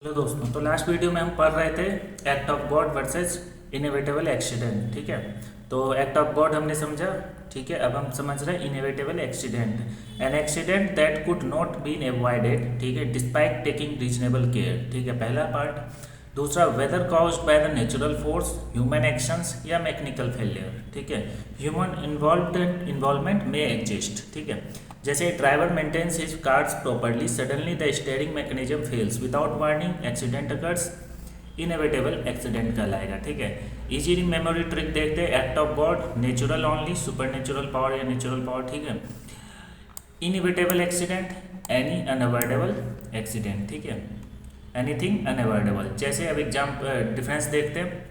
Hello दोस्तों, तो last video में हम पढ़ रहे थे act of God versus inevitable accident. ठीक है, तो एक्ट ऑफ गॉड हमने समझा। ठीक है, अब हम समझ रहे हैं inevitable accident. An accident that could not been avoided, ठीक है, डिस्पाइट टेकिंग रीजनेबल केयर। ठीक है, पहला पार्ट। दूसरा, whether caused by the natural force, human actions या मैकेनिकल फेलियर। ठीक है, ह्यूमन इन्वॉल्वमेंट में एग्जिस्ट। ठीक है, जैसे driver maintains his cars properly, suddenly the steering mechanism fails without warning, accident occurs, inevitable accident कहलाएगा। ठीक है, इजी मेमोरी ट्रिक देखते हैं। Act of God natural only, super natural power या नेचुरल पावर। ठीक है, inevitable accident any unavoidable accident. ठीक है, एनीथिंग अनअवॉइडेबल। जैसे अब डिफरेंस देखते हैं।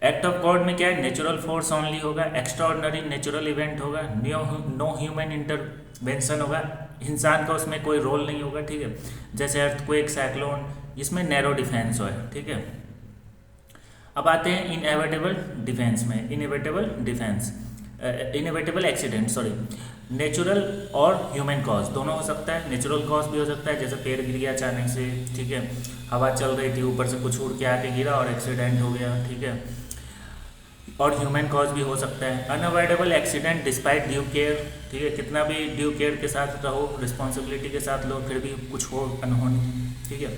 एक्ट ऑफ गॉड में क्या है, नेचुरल फोर्स ओनली होगा, एक्स्ट्रा ऑर्डनरी नेचुरल इवेंट होगा, नो ह्यूमन इंटरवेंशन होगा, इंसान का उसमें कोई रोल नहीं होगा। ठीक है, जैसे अर्थक्वेक, साइक्लोन, इसमें नैरो डिफेंस हो है। ठीक है, अब आते हैं इनएविटेबल डिफेंस में। इनएविटेबल एक्सीडेंट, सॉरी, नेचुरल और ह्यूमन कॉज दोनों हो सकता है। नेचुरल कॉज भी हो सकता है, जैसे पेड़ गिर गया अचानक से। ठीक है, हवा चल रही थी, ऊपर से कुछ उड़ के आके गिरा और एक्सीडेंट हो गया। ठीक है, और ह्यूमन कॉज भी हो सकता है। Unavoidable accident despite due care. ठीक है, कितना भी ड्यू केयर के साथ रहो, रिस्पॉन्सिबिलिटी के साथ लो, फिर भी कुछ हो अनहोनी। ठीक है,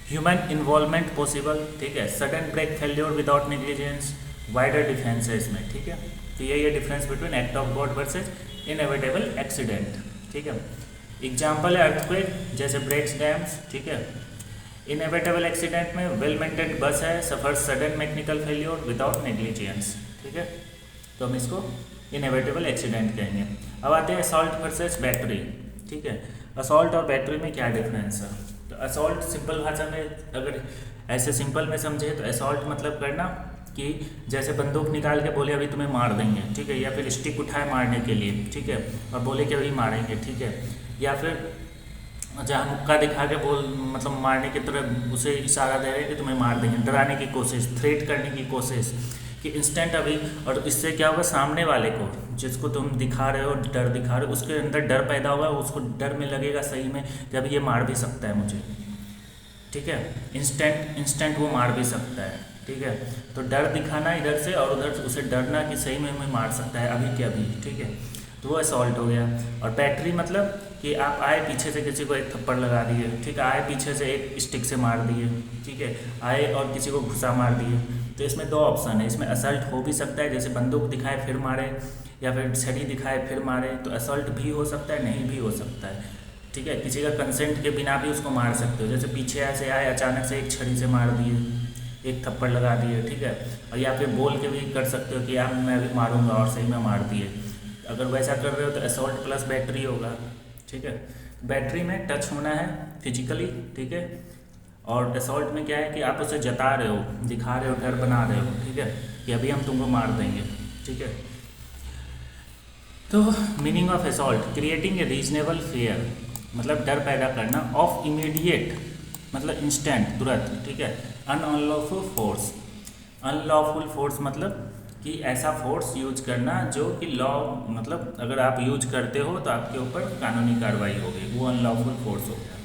ह्यूमन इन्वॉल्वमेंट पॉसिबल। ठीक है, sudden brake failure without negligence, wider defence है इसमें। ठीक है, तो यही है difference between act of God versus inevitable accident. ठीक है, एग्जाम्पल है अर्थक्वेक, जैसे ब्रेक्स डैम्स। ठीक है, इनएविटेबल एक्सीडेंट में वेल मेंटेन्ड बस है, suffer sudden mechanical failure without negligence. ठीक है, तो हम इसको इनएविटेबल एक्सीडेंट कहेंगे। अब आते हैं असॉल्ट वर्सेस बैटरी। ठीक है, असॉल्ट और बैटरी में क्या डिफरेंस है। तो असॉल्ट सिंपल भाषा में, अगर ऐसे सिंपल में समझे तो असॉल्ट मतलब करना कि जैसे बंदूक निकाल के बोले अभी तुम्हें मार देंगे। ठीक है, या फिर स्टिक उठाए मारने के लिए। ठीक है, और बोले कि अभी मारेंगे। ठीक है, या फिर जहाँ मुक्का दिखा के बोल, मतलब मारने की तरह उसे इशारा दे रहे हैं कि तुम्हें मार देंगे, डराने की कोशिश, थ्रेट करने की कोशिश कि इंस्टेंट अभी। और इससे क्या होगा, सामने वाले को, जिसको तुम दिखा रहे हो, डर दिखा रहे हो, उसके अंदर डर पैदा होगा, उसको डर में लगेगा सही में कि अभी ये मार भी सकता है मुझे। ठीक है, इंस्टेंट वो मार भी सकता है। ठीक है, तो डर दिखाना इधर से और उधर से उसे डरना कि सही में हमें मार सकता है अभी के अभी। ठीक है, तो वो असॉल्ट हो गया। और बैटरी मतलब कि आप आए पीछे से किसी को एक थप्पड़ लगा दिए। ठीक है, आए पीछे से एक स्टिक से मार दिए। ठीक है, आए और किसी को घुसा मार दिए। तो इसमें दो ऑप्शन है, इसमें असल्ट हो भी सकता है, जैसे बंदूक दिखाए फिर मारे, या फिर छड़ी दिखाए फिर मारे, तो असल्ट भी हो सकता है, नहीं भी हो सकता है। ठीक है, किसी का कंसेंट के बिना भी उसको मार सकते हो, जैसे पीछे ऐसे आए अचानक से एक छड़ी से मार दिए, एक थप्पड़ लगा दिए। ठीक है, और या फिर बोल के भी कर सकते हो कि यार मैं भी मारूंगा और सही में मार दिए। अगर वैसा कर रहे हो तो असॉल्ट प्लस बैटरी होगा। ठीक है, बैटरी में टच होना है फिजिकली। ठीक है, और असॉल्ट में क्या है कि आप उसे जता रहे हो, दिखा रहे हो, डर बना रहे हो। ठीक है, कि अभी हम तुमको मार देंगे। ठीक है, तो meaning of assault, creating a reasonable fair, मतलब डर पैदा करना। ऑफ इमीडिएट मतलब इंस्टेंट, तुरंत। ठीक है, अनलॉफुल फोर्स, अनलॉफुल फोर्स मतलब कि ऐसा फोर्स यूज करना जो कि लॉ, मतलब अगर आप यूज करते हो तो आपके ऊपर कानूनी कार्रवाई होगी, वो अनलॉफुल फोर्स हो गया।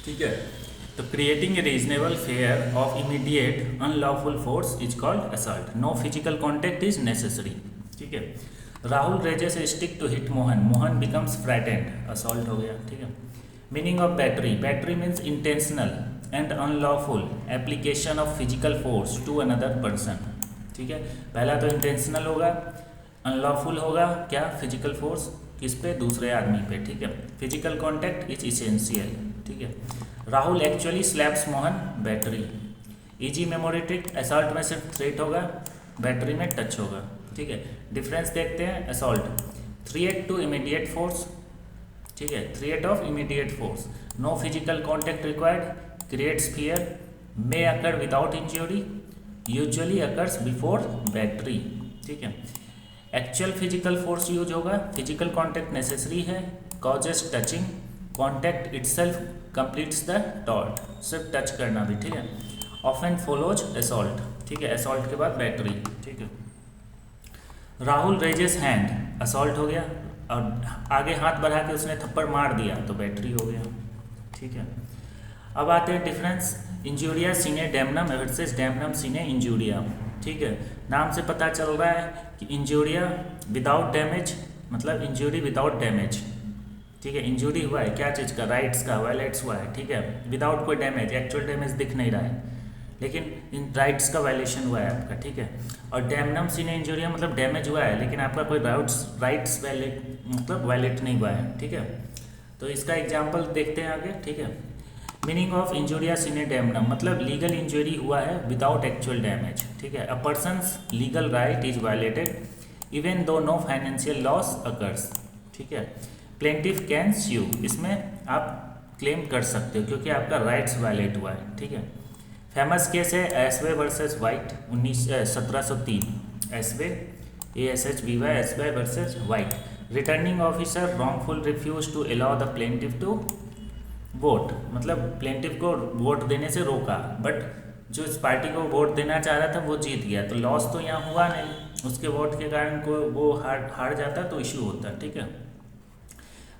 ठीक है, तो creating a reasonable fair of immediate unlawful force is called assault. No physical contact is necessary. ठीक है, Rahul raises a stick to hit Mohan, Mohan becomes frightened, assault हो गया। ठीक है, meaning of battery, battery means intentional and unlawful application of physical force to another person. ठीक है, पहला तो इंटेंशनल होगा, अनलॉफुल होगा क्या, फिजिकल फोर्स किस पे, दूसरे आदमी पे। ठीक है, फिजिकल कॉन्टैक्ट इज इसेंशियल। ठीक है, Rahul actually slaps Mohan, battery. Easy memory trick, assault में सिर्फ थ्रेट होगा, बैटरी में टच होगा। ठीक है, डिफरेंस देखते हैं। Assault, threat to immediate force. ठीक है, threat of immediate force, no physical contact required, creates fear, may occur without injury, usually occurs before battery. ठीक है, एक्चुअल फिजिकल फोर्स यूज होगा, फिजिकल कॉन्टैक्ट नेसेसरी है, causes touching, contact itself completes the tort, सिर्फ touch करना भी। ठीक है, often follows assault. ठीक है, असॉल्ट के बाद बैटरी। ठीक है, राहुल रेजेस हैंड, असॉल्ट हो गया, और आगे हाथ बढ़ा के उसने थप्पड़ मार दिया तो बैटरी हो गया। ठीक है, अब आते हैं difference injuria sine damnum versus damnum sine injuria. ठीक है, नाम से पता चल रहा है कि इंजूरिया विदाउट डैमेज, मतलब इंजूरी विदाउट डैमेज। ठीक है, इंजूरी हुआ है क्या चीज़ का, राइट्स का वायलेट्स हुआ है। ठीक है, विदाउट कोई डैमेज, एक्चुअल डैमेज दिख नहीं रहा है लेकिन इन राइट्स का वायलेशन हुआ है आपका। ठीक है, और डैमनम सीने इंजूरिया मतलब डैमेज हुआ है लेकिन आपका कोई राइट्स वायलेट मतलब वायलेट नहीं हुआ है। ठीक है, तो इसका एग्जाम्पल देखते हैं आगे। ठीक है, meaning of injuria sine damnum मतलब लीगल इंजरी हुआ है विदाउट एक्चुअल डैमेज। ठीक है, a person's legal right is violated even though no financial loss occurs. ठीक है, प्लेंटिफ कैन स्यू, इसमें आप क्लेम कर सकते हो क्योंकि आपका राइट्स वायलेट हुआ है। ठीक है, फेमस केस है Ashby versus White 1703, Ashby ASHVY Ashby versus White. Returning officer wrongful refuse to allow the plaintiff to vote, मतलब प्लेंटिफ को वोट देने से रोका, बट जो इस पार्टी को वोट देना चाह रहा था वो जीत गया, तो लॉस तो यहाँ हुआ नहीं, उसके वोट के कारण को वो हार जाता तो इश्यू होता। ठीक है,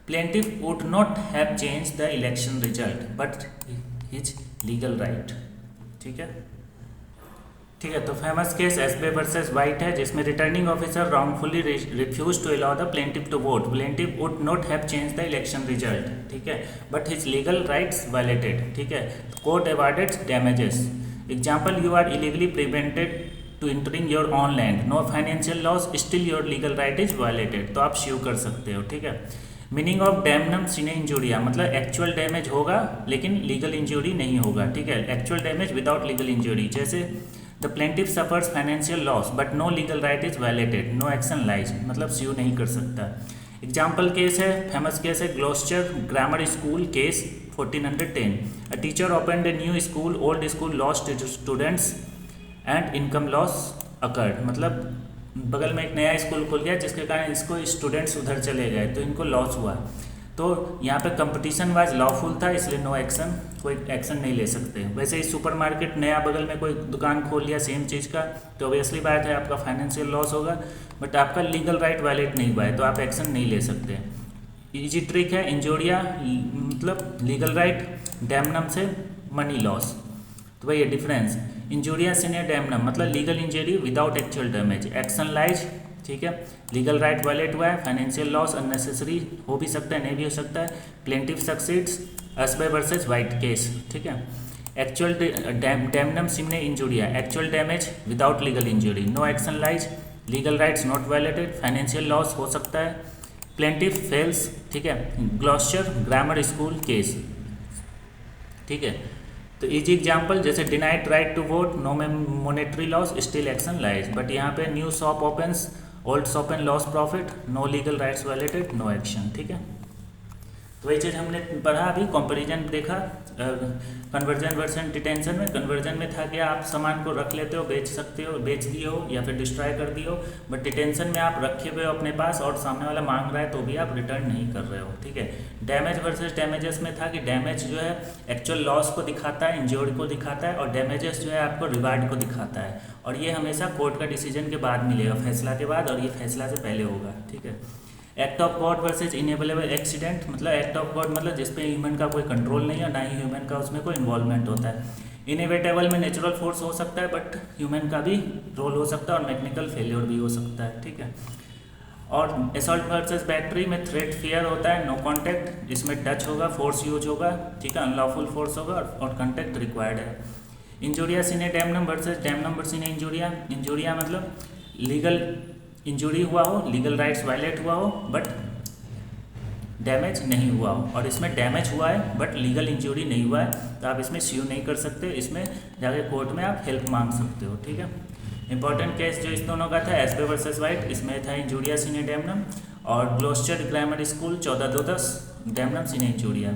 plaintiff would not have change the election result but his legal right. ठीक है, ठीक है, तो famous case Ashby versus White है जिसमें returning officer wrongfully refuse to allow the plaintiff to vote, plaintiff would not have change the election result. ठीक है, but his legal rights violated. ठीक है, court awarded damages. Example, you are illegally prevented to entering your own land, no financial loss, still your legal right is violated, तो आप sue कर सकते हो। ठीक है, meaning of damnum sine injuria मतलब एक्चुअल डैमेज होगा लेकिन लीगल इंजरी नहीं होगा। ठीक है, actual damage without legal injury, जैसे the plaintiff suffers financial loss but no legal right is violated, no action lies, मतलब स्यू नहीं कर सकता। एग्जाम्पल केस है, फेमस केस है Gloucester grammar school case 1410, a teacher opened a new school, old school lost students and income loss occurred, मतलब बगल में एक नया स्कूल खुल गया जिसके कारण इसको स्टूडेंट्स उधर चले गए तो इनको लॉस हुआ। तो यहाँ पे कंपटीशन वाइज लॉफुल था इसलिए नो एक्शन, कोई एक्शन नहीं ले सकते। वैसे ही सुपरमार्केट नया बगल में कोई दुकान खोल लिया सेम चीज़ का तो ऑब्वियसली बात है आपका फाइनेंशियल लॉस होगा, बट आपका लीगल राइट वायलेट नहीं हुआ है तो आप एक्शन नहीं ले सकते। इजी ट्रिक है, इंजोरिया मतलब लीगल राइट, डैमनम से मनी लॉस। तो भाई ये डिफरेंस, इंजूरिया सीने डैमनम मतलब legal injury without actual damage, action lies. ठीक है, लीगल राइट वायलेट हुआ है, फाइनेंशियल लॉस अननेसेसरी हो भी सकता है नहीं भी हो सकता है, plaintiff succeeds Ashby versus White case. ठीक है, actual damnum sine injuria actual damage without legal injury, no action lies, legal rights not violated, financial loss हो सकता है, प्लेंटिफ फेल्स। ठीक है, ग्लॉस्टर ग्रामर स्कूल केस। ठीक है, तो इजी एग्जाम्पल जैसे denied right to vote, no monetary loss, still action lies, but यहाँ पे new shop opens, old shop and loss profit, no legal rights violated, no action. ठीक है, तो वही चीज़ हमने पढ़ा अभी, कंपैरिजन देखा कन्वर्जन वर्सेस डिटेंशन में। कन्वर्जन में था कि आप सामान को रख लेते हो, बेच सकते हो, बेच दिए हो या फिर डिस्ट्रॉय कर दिए हो, बट डिटेंशन में आप रखे हुए हो अपने पास और सामने वाला मांग रहा है तो भी आप रिटर्न नहीं कर रहे हो। ठीक है, डैमेज वर्सेस डैमेजेस में था कि डैमेज जो है एक्चुअल लॉस को दिखाता है, इंजर्ड को दिखाता है, और डैमेजेस जो है आपको रिवार्ड को दिखाता है, और ये हमेशा कोर्ट का डिसीजन के बाद मिलेगा, फैसला के बाद, और ये फैसला से पहले होगा। ठीक है, act of God versus inevitable accident मतलब एक्ट ऑफ गॉड मतलब जिसपे ह्यूमन का कोई कंट्रोल नहीं है, ना ही ह्यूमन का उसमें कोई इन्वॉल्वमेंट होता है। इनएविटेबल में नेचुरल फोर्स हो सकता है बट ह्यूमन का भी रोल हो सकता है और मैकेनिकल फेलियर भी हो सकता है। ठीक है, और असॉल्ट वर्सेस बैटरी में थ्रेट फियर होता है, नो कॉन्टैक्ट, इसमें टच होगा, फोर्स यूज होगा। ठीक है, अनलॉफुल फोर्स होगा और कॉन्टैक्ट रिक्वायर्ड है। Injuria sine damnum versus damnum versus injuria, injuria मतलब लीगल इंजरी हुआ हो, लीगल राइट्स वायलेट हुआ हो बट डैमेज नहीं हुआ हो, और इसमें डैमेज हुआ है बट लीगल इंजरी नहीं हुआ है तो आप इसमें स्यू नहीं कर सकते, इसमें जाके कोर्ट में आप हेल्प मांग सकते हो। ठीक है, इंपॉर्टेंट केस जो इस दोनों का था एसबे वर्सेस वाइट, इसमें था इंजूरिया सीने डैमनम, और Gloucester grammar school 1410 damnum sine injuria.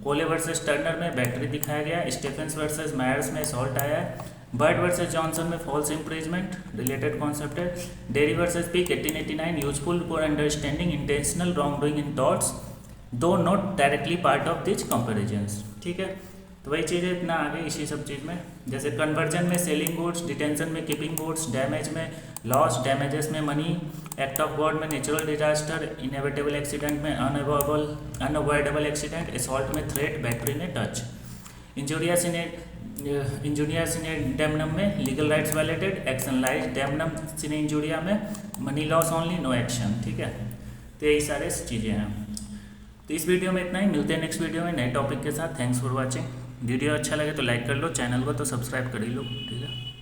Cole versus Turner में बैटरी दिखाया गया, स्टेफेंस वर्सेस मायर्स में असॉल्ट आया है, बर्ड वर्सेस जॉनसन में फॉल्स इम्प्रीजमेंट रिलेटेड कॉन्सेप्ट है, Derry versus Peek 1889 useful for understanding intentional wrong doing in thoughts do not directly part of this comparisons. ठीक है, तो वही चीज़ है, इतना आगे इसी सब चीज़ में, जैसे कन्वर्जन में सेलिंग गुड्स, डिटेंशन में कीपिंग गुड्स, डैमेज में लॉस, डैमेजेस में मनी, एक्ट ऑफ गॉड में नेचुरल डिजास्टर, इनएविटेबल एक्सीडेंट में अनअवॉइडेबल एक्सीडेंट, असॉल्ट में थ्रेट, बैटरी में टच। इंजोरिया सिने डेमनम में legal rights violated, action lies damnum sine injuria में money loss only no action. ठीक है, तो यही सारे चीज़ें हैं। तो इस वीडियो में इतना ही, मिलते हैं नेक्स्ट वीडियो में नए टॉपिक के साथ। Thanks for watching. वीडियो अच्छा लगे तो लाइक कर लो, चैनल को तो सब्सक्राइब कर ही लो। ठीक है।